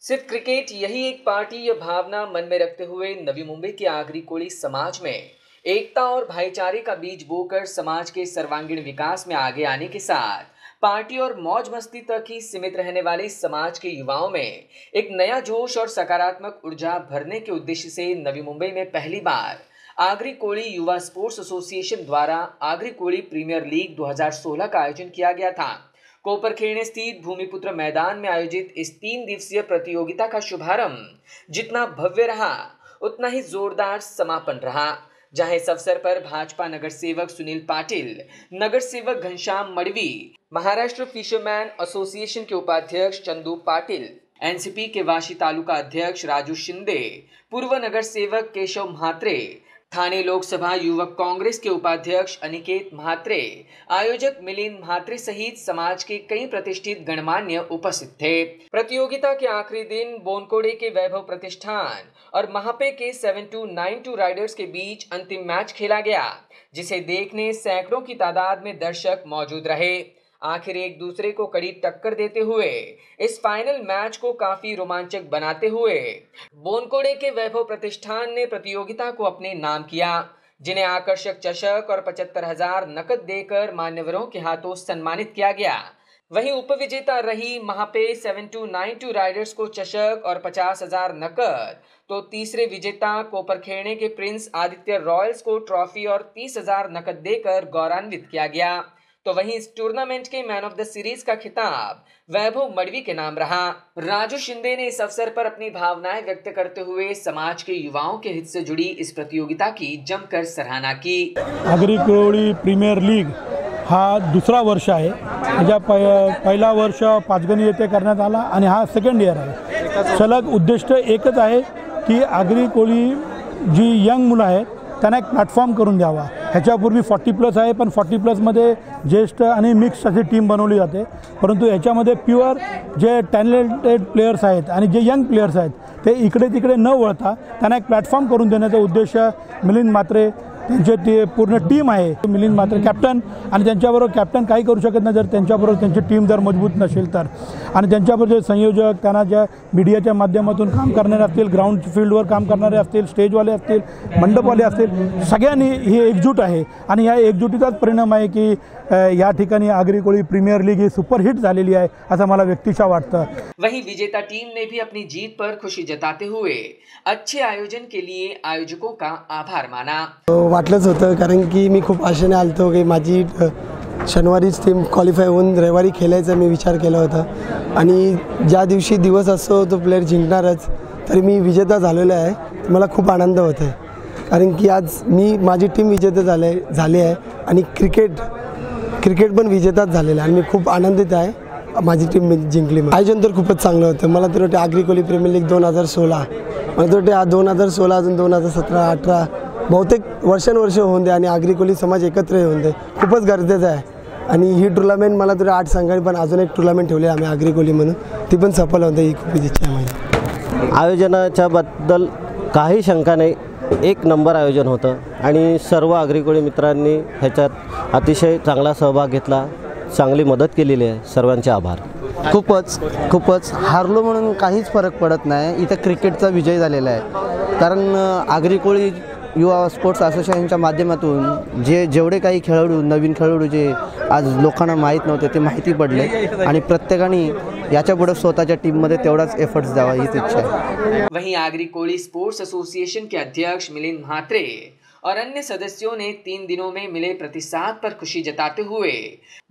सिर्फ क्रिकेट यही एक पार्टी या भावना मन में रखते हुए नवी मुंबई के आगरी कोली समाज में एकता और भाईचारे का बीज बोकर समाज के सर्वांगीण विकास में आगे आने के साथ पार्टी और मौज मस्ती तक ही सीमित रहने वाले समाज के युवाओं में एक नया जोश और सकारात्मक ऊर्जा भरने के उद्देश्य से नवी मुंबई में पहली बार आगरी कोली युवा स्पोर्ट्स एसोसिएशन द्वारा आगरी कोली प्रीमियर लीग 2016 का आयोजन किया गया था। कोपरखेड़े स्थित भूमिपुत्र मैदान में आयोजित इस 3 दिवसीय प्रतियोगिता का शुभारंभ जितना भव्य रहा उतना ही जोरदार समापन रहा, जहां इस अवसर पर भाजपा नगर सेवक सुनील पाटिल, नगर सेवक घनश्याम मडवी, महाराष्ट्र फिशरमैन एसोसिएशन के उपाध्यक्ष चंदू पाटिल, एनसीपी के वाशी तालुका अध्यक्ष राजू शिंदे, पूर्व नगर सेवक केशव म्हात्रे, ठाणे लोकसभा युवक कांग्रेस के उपाध्यक्ष अनिकेत म्हात्रे, आयोजक मिलिंद म्हात्रे सहित समाज के कई प्रतिष्ठित गणमान्य उपस्थित थे। प्रतियोगिता के आखिरी दिन बोनकोड़े के वैभव प्रतिष्ठान और महापे के 7292 राइडर्स के बीच अंतिम मैच खेला गया, जिसे देखने सैकड़ों की तादाद में दर्शक मौजूद रहे। आखिर एक दूसरे को कड़ी टक्कर देते हुए इस फाइनल मैच को काफी रोमांचक बनाते हुए बोनकोड़े के वैभव प्रतिष्ठान ने प्रतियोगिता को अपने नाम किया, जिन्हें आकर्षक चषक और 75,000 नकद देकर मान्यवरों के हाथों सम्मानित किया गया। वहीं उपविजेता रही महापे 7292 राइडर्स को चषक और 50,000 नकद, तो तीसरे विजेता कोपरखेड़े के प्रिंस आदित्य रॉयल्स को ट्रॉफी और 30,000 नकद देकर गौरवान्वित किया गया। तो वहीं इस टूर्नामेंट के मैन ऑफ द सीरीज का खिताब वैभव मडवी के नाम रहा। राजू शिंदे ने इस अवसर पर अपनी भावनाएं व्यक्त करते हुए समाज के युवाओं के हित से जुड़ी इस प्रतियोगिता की जमकर सराहना की। आगरी कोली प्रीमियर लीग हा दुसरा वर्ष आहे, म्हणजे पहिला वर्ष पाचगणी येथे करण्यात आला आणि हा सेकंड इयर आहे। सलग उद्दिष्ट एकच आहे की आगरी कोली जी यंग मुलं आहेत त्यांना एक प्लॅटफॉर्म करून द्यावा। ह्याच्यापूर्वी 40+ आहे, पण 40+मध्ये ज्येष्ठ आणि मिक्स अशी टीम बनवली जाते, परंतु ह्याच्यामध्ये प्युअर जे टॅलेंटेड प्लेयर्स आहेत आणि जे यंग प्लेयर्स आहेत ते इकडे तिकडे न वळता त्यांना एक प्लॅटफॉर्म करून देण्याचा उद्देश मिलिंद म्हात्रे त्यांचे ते पूर्ण टीम आहे। मिलिंद म्हात्रे कॅप्टन आणि त्यांच्याबरोबर कॅप्टन काही करू शकत नाही जर त्यांच्याबरोबर त्यांची टीम जर मजबूत नसेल तर, आणि त्यांच्याबरोबर जे संयोजक त्यांना ज्या मीडियाच्या माध्यमातून काम करणारे असतील, ग्राउंड फील्डवर काम करणारे असतील, स्टेजवाले असतील, मंडपवाले असतील, सगळ्यांनी ही एकजूट आहे आणि या एकजुटीचाच परिणाम आहे की या ठिकाणी आगरी कोली प्रीमियर लीग ही सुपरहिट झालेली आहे असं मला व्यक्तिशः वाटतं। वहीं विजेता टीम ने भी अपनी जीत पर खुशी जताते हुए अच्छे आयोजन के लिए आयोजकों का आभार माना। वाटलंच होतं, कारण की मी खूप आशेने आलतो की माझी शनिवारीच टीम क्वालिफाय होऊन रविवारी खेळायचा मी विचार केला होता आणि ज्या दिवशी दिवस असतो तो प्लेयर जिंकणारच, तरी मी विजेता झालेलो आहे। मला खूप आनंद होत आहे, कारण की आज माझी टीम विजेता झाली आहे आणि क्रिकेट पण विजेताच झालेला आहे आणि मी खूप आनंदित आहे माझी टीम जिंकली। आयोजन तर खूपच चांगलं होतं। मला तर वाटते आगरी कोली प्रीमियर लीग 2016, मला तर वाटते 2016 अजून 2017, 18 बहुतेक वर्षानुवर्ष होऊन दे आणि आगरी कोली समाज एकत्र होऊन दे, खूपच गरजेचं आहे। आणि ही टुर्नामेंट मला तर 8 संघांनी पण अजून एक टुर्नामेंट ठेवली आम्ही आगरी कोली म्हणून, ती पण सफल होते, ही खूप इच्छा आहे माझी। आयोजनाच्या बद्दल काही शंका नाही, एक नंबर आयोजन होतं आणि सर्व आगरी कोळी मित्रांनी ह्याच्यात अतिशय चांगला सहभाग घेतला, चांगली मदत केलेली आहे, सर्वांचे आभार। खूपच हारलो म्हणून काहीच फरक पडत नाही, इथं क्रिकेटचा विजय झालेला आहे। कारण आगरी कोळी युवा स्पोर्ट्स असोसिएशनच्या माध्यमातून जेवढे काही खेळाडू, नवीन खेळाडू जे आज लोकांना माहीत नव्हते ते माहिती पडले आणि प्रत्येकाने याच्यापुढे स्वतःच्या टीममध्ये तेवढाच एफर्ट्स द्यावा हीच इच्छा है। वहीं आगरी कोली स्पोर्ट्स एसोसिएशन के अध्यक्ष मिलिंद म्हात्रे और अन्य सदस्यों ने 3 दिनों में मिले प्रतिसाद पर खुशी जताते हुए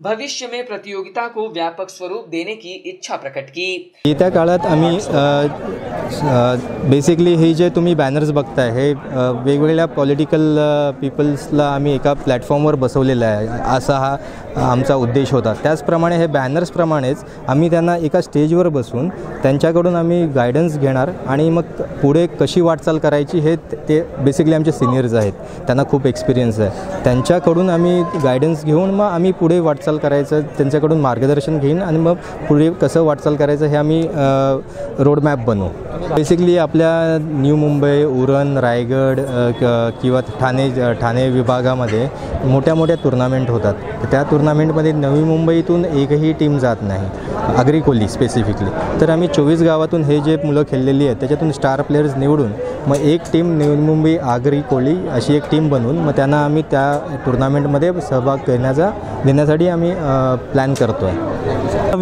भविष्य में प्रतियोगिता को व्यापक स्वरूप देने की इच्छा प्रकट की। येत्या काळात आम्ही बेसिकली हे जे तुम्ही बॅनर्स बघताय हे वेगवेगळ्या पॉलिटिकल पीपल्सला आम्ही एका प्लॅटफॉर्मवर बसवलेला आहे, असा हा आमचा उद्देश होता। त्याचप्रमाणे हे बॅनर्सप्रमाणेच आम्ही त्यांना एका स्टेजवर बसून त्यांच्याकडून आम्ही गायडन्स घेणार आणि मग पुढे कशी वाटचाल करायची हे ते बेसिकली आमचे सिनियर्स आहेत, त्यांना खूप एक्सपिरियन्स आहे, त्यांच्याकडून आम्ही गायडन्स घेऊन मग आम्ही पुढे वाटचाल करायचं, त्यांच्याकडून मार्गदर्शन घेईन आणि मग पुढे कसं वाटचाल करायचं हे आम्ही रोडमॅप बनवू। बेसिकली आपल्या न्यू मुंबई, उरण, रायगड किंवा ठाणे विभागामध्ये मोठ्या टुर्नामेंट होतात, त्या टुर्नामेंटमध्ये नवी मुंबईतून एकही टीम जात नाही, आगरी कोली स्पेसिफिकली. तर आम्ही 24 गावातून हे जे मुलं खेळलेली आहेत त्याच्यातून स्टार प्लेयर्स निवडून मग एक टीम नवी मुंबई आगरी कोली अशी एक टीम बनवून मग त्यांना आम्ही त्या टुर्नामेंटमध्ये सहभाग देण्यासाठी आम्ही प्लॅन करतो आहे.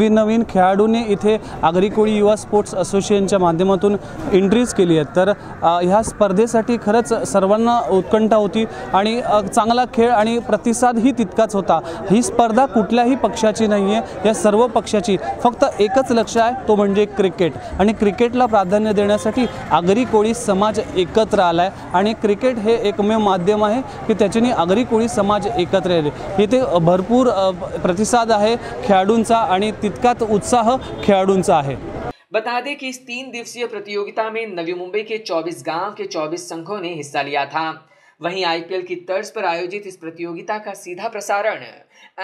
नवीन खेळाडूंनी इथे आगरी कोळी युवा स्पोर्ट्स असोसिएशनच्या माध्यमातून एंट्रीज केली आहेत. तर ह्या स्पर्धेसाठी खरंच सर्वांना उत्कंठा होती आणि चांगला खेळ आणि प्रतिसादही तितकाच होता. ही स्पर्धा कुठल्याही पक्षाची नाही आहे, या सर्व पक्षाची फक्त एकच लक्ष्य आहे, तो म्हणजे क्रिकेट. आणि क्रिकेटला प्राधान्य देण्यासाठी आगरी कोळी समाज एकत्र आला आहे आणि क्रिकेट हे एकमेव माध्यम आहे की त्याच्याने आगरी कोळी समाज एकत्र येईल. इथे भरपूर प्रतिसाद आहे खेळाडूंचा आणि तितकाच उत्साह खेळाडूंचा आहे. बता दें कि इस 3 दिवसीय प्रतियोगिता में नवी मुंबई के 24 गांव के 24 संघों ने हिस्सा लिया था. वहीं आईपीएल की तर्ज पर आयोजित इस प्रतियोगिता का सीधा प्रसारण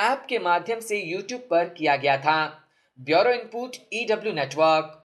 ऐप के माध्यम से YouTube पर किया गया था. Bureau input EW network.